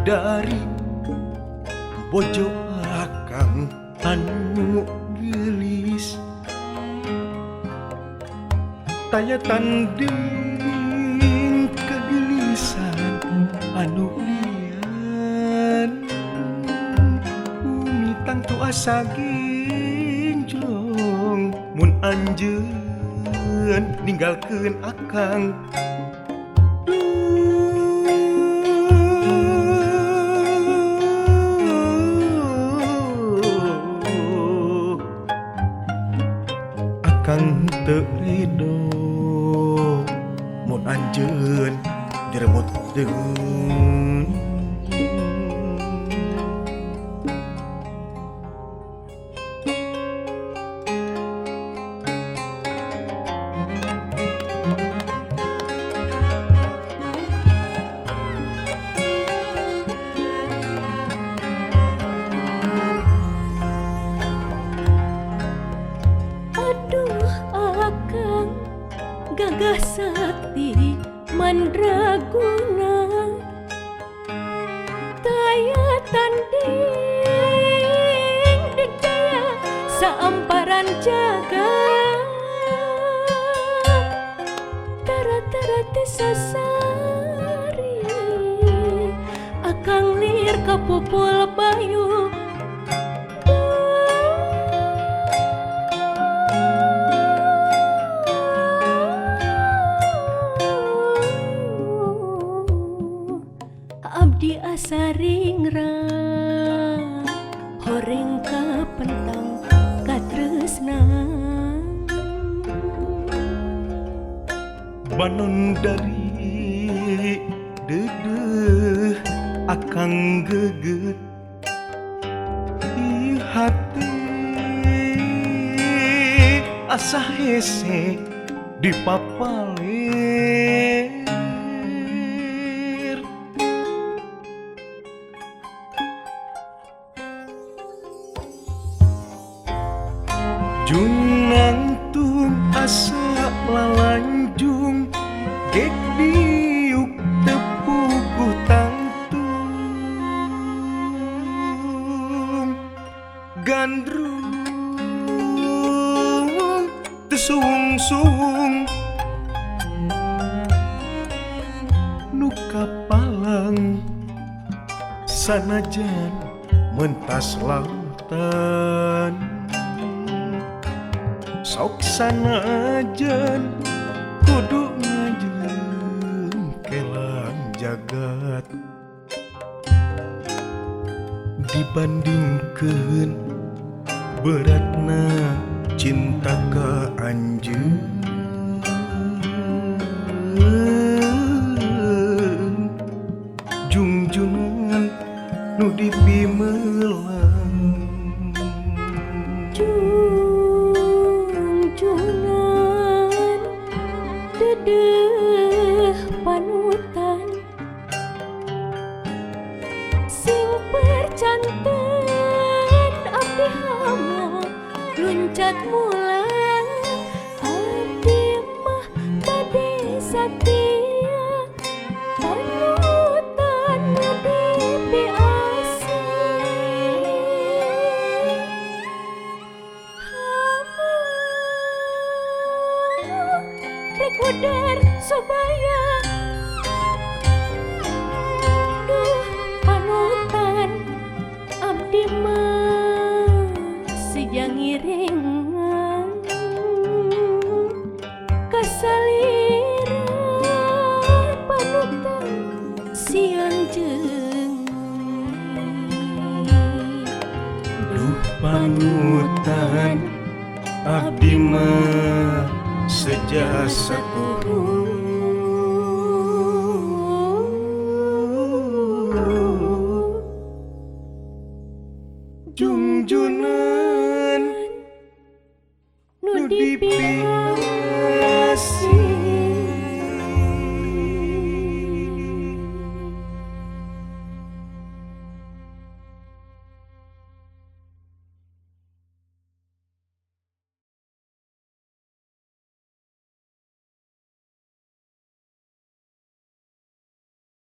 dari bojo akang anu gelis taya tanding kegelisan anu lian umitang tu asa ginjong mun anjeun ninggalkeun akang akang teu ridho mun anjeun direbut deun gagah sakti mandraguna taya tanding dikdaya saamparan jagat tara-tara tisasari akang lir kapupul bayu abdi asaringra horeng ka pentang katresna banon dari dedeh akang geget di hati asa hese dipapaler jungantung asa lalanjung gek diuk tepuguh tangtung gandrung tesuung-suung nu kapalang sanajan mentas lautan sok sanajan kudu ngajeng kelang jagat dibandingkeun beratna cinta ka anjeun junjungan nu dipimelang junjungan dedeh panutan sing percanten abdi hama luncat mulang abdi mah bade satia panutan dipi udar sobaya duh panutan abdi mah sejang irengan kasaliran panutan siang jeung duh panutan abdi mah sejasa turun junjunan nu dipilang